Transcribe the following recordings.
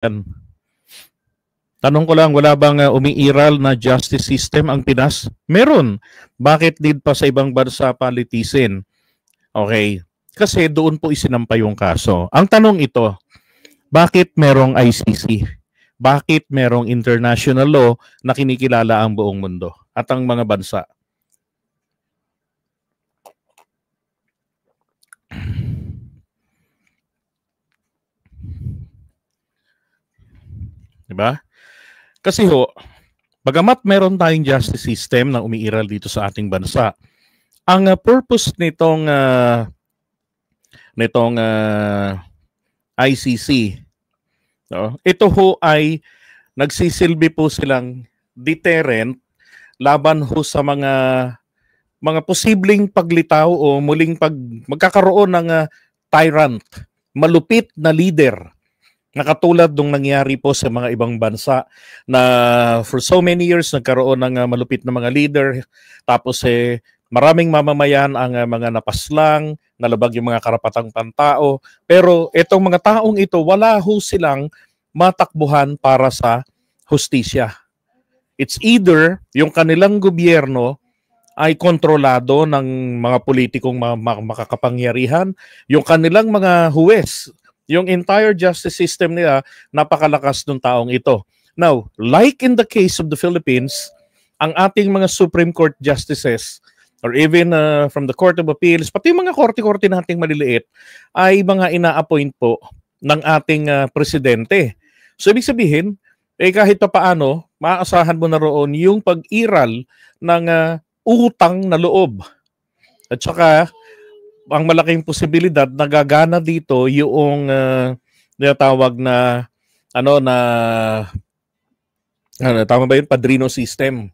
Yan. Tanong ko lang, wala bang umiiral na justice system ang Pinas? Meron. Bakit din pa sa ibang bansa palitisin? Okay. Kasi doon po isinampa yung kaso. Ang tanong ito, bakit merong ICC? Bakit merong international law na kinikilala ang buong mundo at ang mga bansa? Diba? Kasi ho, bagamat meron tayong justice system na umiiral dito sa ating bansa, ang purpose nitong ICC, no? Ito ho ay nagsisilbi po silang deterrent laban ho sa mga posibleng paglitaw o muling magkakaroon ng tyrant, malupit na leader na katulad nung nangyari po sa mga ibang bansa na for so many years nagkaroon ng malupit na mga leader, tapos maraming mamamayan ang mga napaslang, nalabag yung mga karapatang pantao, pero itong mga taong ito wala ho silang matakbuhan para sa hustisya. It's either yung kanilang gobyerno ay kontrolado ng mga politikong makakapangyarihan, yung kanilang mga huwes, yung entire justice system nila, napakalakas ng taong ito. Now, like in the case of the Philippines, ang ating mga Supreme Court justices, or even from the Court of Appeals, pati yung mga korte-korte nating maliliit, ay mga ina-appoint po ng ating presidente. So, ibig sabihin, kahit pa paano, maaasahan mo na roon yung pag-iral ng utang na loob. At saka, ang malaking posibilidad nagagana dito yung tinatawag na tama ba yun? Padrino system.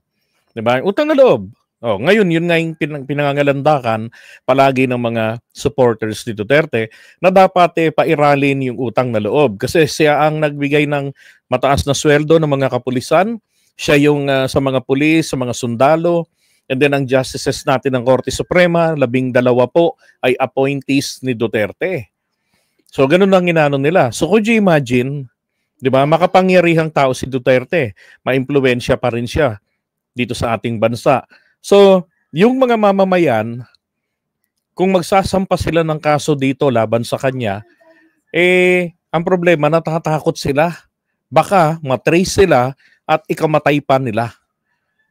'Di ba? Utang na loob. Oh, ngayon yun nga yung pinangangalandakan palagi ng mga supporters ni Duterte na dapat pairalin yung utang na loob kasi siya ang nagbigay ng mataas na sweldo ng mga kapulisan, siya yung sa mga pulis, sa mga sundalo. And then ang justices natin ng Korte Suprema, 12 po ay appointees ni Duterte. So ganun lang inano nila. So could you imagine, 'di ba, makapangyarihang tao si Duterte, maimpluwensya pa rin siya dito sa ating bansa. So yung mga mamamayan, kung magsasampa sila ng kaso dito laban sa kanya, ang problema natatakot sila. Baka matrace sila at ikamatay pa nila.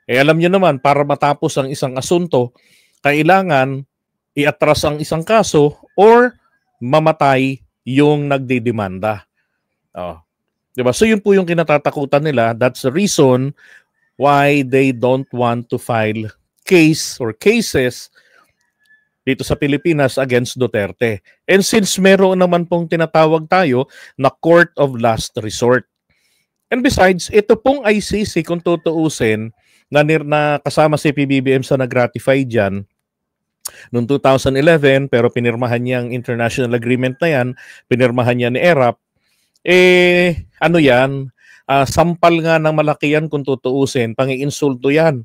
Alam niyo naman, para matapos ang isang asunto, kailangan iatras ang isang kaso or mamatay yung nagdidemanda. Diba? So yun po yung kinatatakutan nila. That's the reason why they don't want to file case or cases dito sa Pilipinas against Duterte. And since meron naman pong tinatawag tayo na court of last resort. And besides, ito pong ICC, kung tutuusin, na kasama si PBBM sa nag-ratify dyan noong 2011, pero pinirmahan niya ang international agreement na yan, pinirmahan niya ni ERAP, ano yan, sampal nga ng malaki yan kung tutuusin, pangiinsulto yan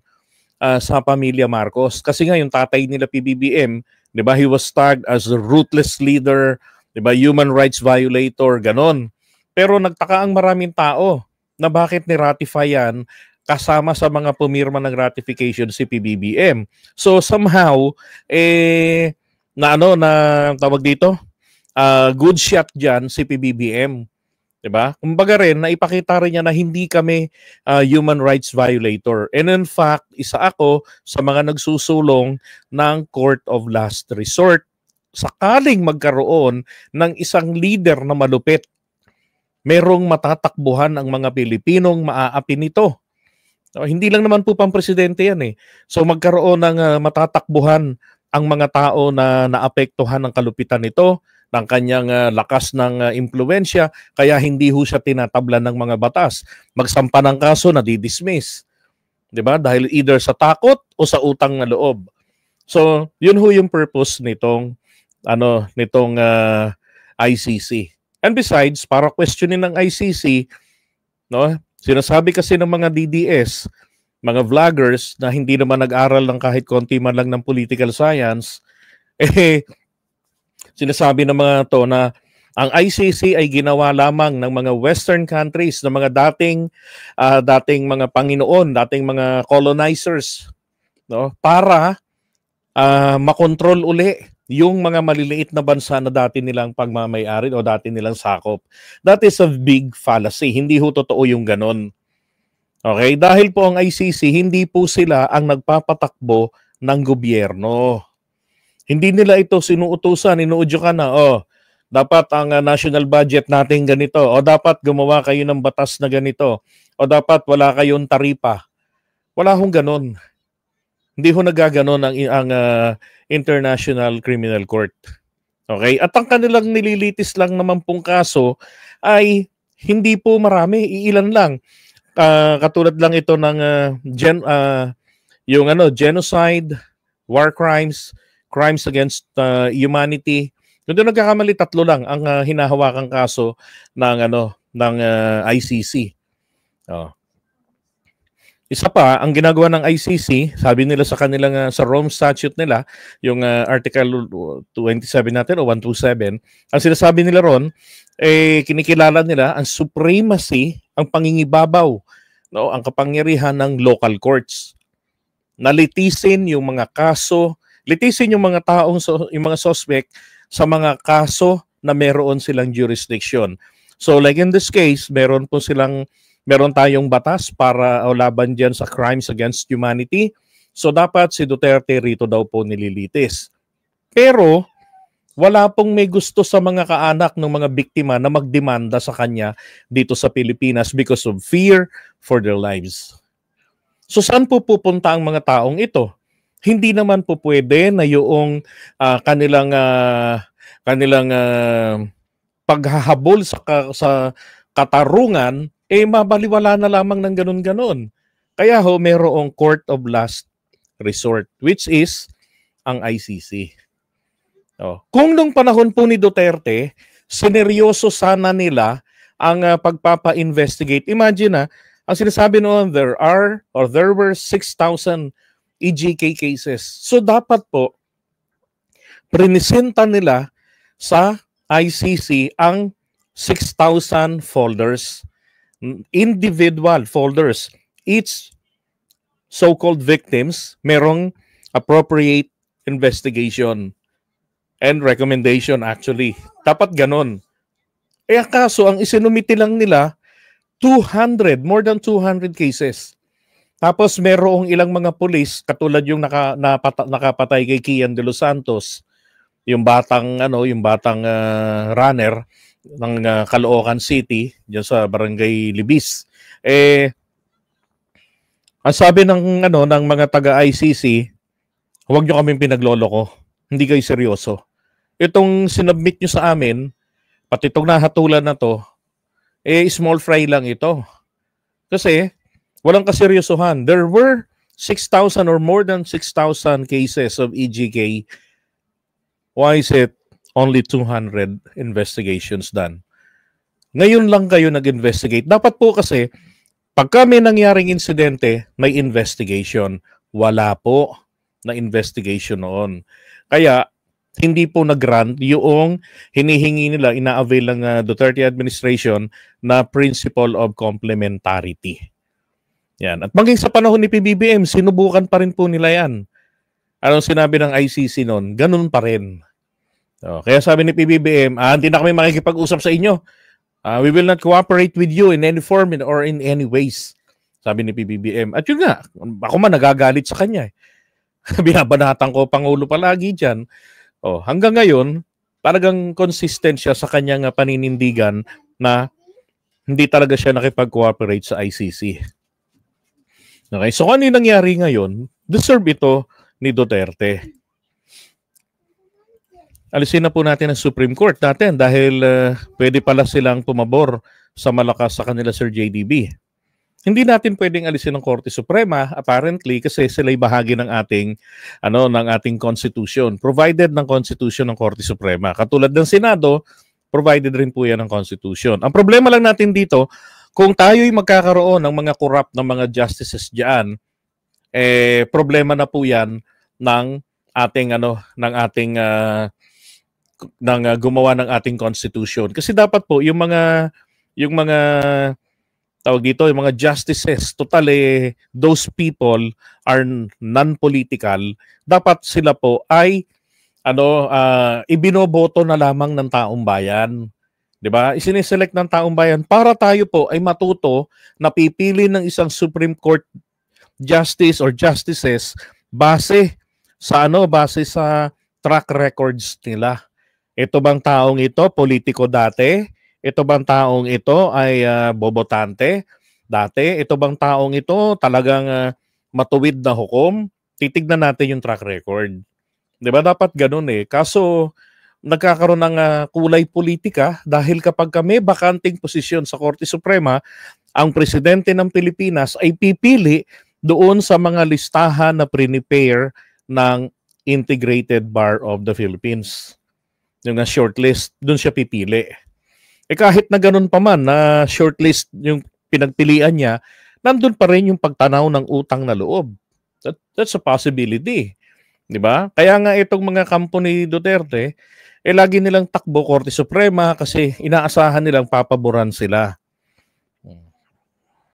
sa pamilya Marcos. Kasi nga yung tatay nila PBBM, di ba, he was tagged as a ruthless leader, di ba, human rights violator, ganon. Pero nagtaka ang maraming tao na bakit ni-ratify yan kasama sa mga pumirma ng ratification si PBBM. So somehow na tawag dito, good shot diyan si PBBM, 'di ba? Kumbaga rin naipakita rin niya na hindi kami human rights violator. And in fact, isa ako sa mga nagsusulong ng court of last resort sakaling magkaroon ng isang leader na malupit. Merong matatakbuhan ang mga Pilipinong maaapi nito. Hindi lang naman po pang-presidente yan . So magkaroon ng matatakbuhan ang mga tao na naapektuhan ng kalupitan nito, ng kanyang lakas ng impluwensya, kaya hindi ho siya tinatablan ng mga batas. Magsampa ng kaso na di-dismiss. 'Di ba? Dahil either sa takot o sa utang na loob. So, yun ho yung purpose nitong ICC. And besides, para questionin ng ICC, no? Sinasabi kasi ng mga DDS, mga vloggers na hindi naman nag-aral ng kahit konti man lang ng political science, sinasabi ng mga to na Ang ICC ay ginawa lamang ng mga Western countries, ng mga dating mga Panginoon, dating mga colonizers, no, para makontrol uli yung mga maliliit na bansa na dati nilang pagmamay-ari o dati nilang sakop. That is a big fallacy. Hindi ho totoo yung ganon. Okay? Dahil po ang ICC, hindi po sila ang nagpapatakbo ng gobyerno. Hindi nila ito sinuutusan, inuudyukan na, dapat ang national budget natin ganito, o dapat gumawa kayo ng batas na ganito, o dapat wala kayong taripa. Wala hong ganon. Hindi ho nagaganon ang International Criminal Court. Okay? At ang kanilang nililitis lang naman pong kaso ay hindi po marami, iilan lang. Katulad lang ito ng genocide, war crimes, crimes against humanity. Kung doon nagkakamali, 3 lang ang hinahawakang kaso ng ICC. Isa pa, ang ginagawa ng ICC, sabi nila sa kanilang sa Rome Statute nila, yung Article 27 natin o 127, ang sinasabi nila ron, kinikilala nila ang supremacy, ang pangingibabaw, no, ang kapangyarihan ng local courts. Nalitisin yung mga kaso, litisin yung mga taong, yung mga suspect sa mga kaso na meron silang jurisdiction. So like in this case, meron tayong batas para laban dyan sa crimes against humanity. So dapat si Duterte rito daw po nililitis. Pero wala pong may gusto sa mga kaanak ng mga biktima na magdemanda sa kanya dito sa Pilipinas because of fear for their lives. So saan po pupunta ang mga taong ito? Hindi naman po pwede na yung kanilang paghahabol sa katarungan mabaliwala na lamang ng ganun-ganon. Kaya merong court of last resort, which is ang ICC. Kung nung panahon po ni Duterte, sineryoso sana nila ang pagpapa-investigate. Imagine ang sinasabi noon, there were 6,000 EJK cases. So dapat po, prinisenta nila sa ICC ang 6,000 folders, individual folders. Each so-called victims merong appropriate investigation and recommendation actually. Dapat ganon. Kaso ang isinumiti lang nila 200, more than 200 cases. Tapos merong ilang mga pulis katulad yung nakapatay kay Kian de los Santos, yung batang runner ng Caloocan City, diyan sa Barangay Libis. Ang sabi ng mga taga-ICC, huwag niyo kaming pinagloloko. Hindi kayo seryoso. Itong sinubmit niyo sa amin, pati itong nahatulan na to, small fry lang ito. Kasi walang kaseryosohan. There were 6,000 or more than 6,000 cases of EJK. Why is it only 200 investigations done? Ngayon lang kayo nag-investigate. Dapat po kasi, pagka may nangyaring insidente, may investigation. Wala po na investigation noon. Kaya, hindi po nag-grant yung hinihingi nila, ina-avail ng Duterte administration na principle of complementarity. Yan. At maging sa panahon ni PBBM, sinubukan pa rin po nila yan. Anong sinabi ng ICC noon? Ganun pa rin. Kaya sabi ni PBBM, hindi na kami makikipag-usap sa inyo. We will not cooperate with you in any form or in any ways. Sabi ni PBBM. At yun nga, ako man nagagalit sa kanya. Binabanatan ko Pangulo palagi dyan. Hanggang ngayon, talagang consistent siya sa kanyang paninindigan na hindi talaga siya nakipag-cooperate sa ICC. Okay, so kung ano yung nangyari ngayon, deserve ito ni Duterte. Alisin na po natin ang Supreme Court natin dahil pwede pala silang pumabor sa malakas sa kanila Sir JDB. Hindi natin pwedeng alisin ang Korte Suprema apparently kasi sila'y bahagi ng ating Constitution. Provided ng Constitution ng Korte Suprema. Katulad ng Senado, provided rin po yan ng Constitution. Ang problema lang natin dito, kung tayo'y magkakaroon ng mga corrupt na mga justices diyan, problema na po yan ng ating gumawa ng ating constitution. Kasi dapat po yung mga tawag dito, yung mga justices, totally those people are non-political. Dapat sila po ay ibinoboto na lamang ng taong bayan. 'Di ba? Isiniselect ng taong bayan para tayo po ay matuto na pipili ng isang Supreme Court justice or justices base sa track records nila. Ito bang taong ito politiko dati? Ito bang taong ito ay bobotante dati? Ito bang taong ito talagang matuwid na hukom? Titignan natin yung track record. 'Di ba? Dapat ganun eh. Kaso nagkakaroon ng kulay politika dahil kapag may bakanting posisyon sa Korte Suprema, ang presidente ng Pilipinas ay pipili doon sa mga listahan na prepare ng Integrated Bar of the Philippines. Yung shortlist, doon siya pipili. Kahit na ganun pa man na shortlist yung pinagpilian niya, nandun pa rin yung pagtanaw ng utang na loob. That's a possibility. 'Di ba? Kaya nga itong mga kampo ni Duterte, lagi nilang takbo Korte Suprema kasi inaasahan nilang papaboran sila.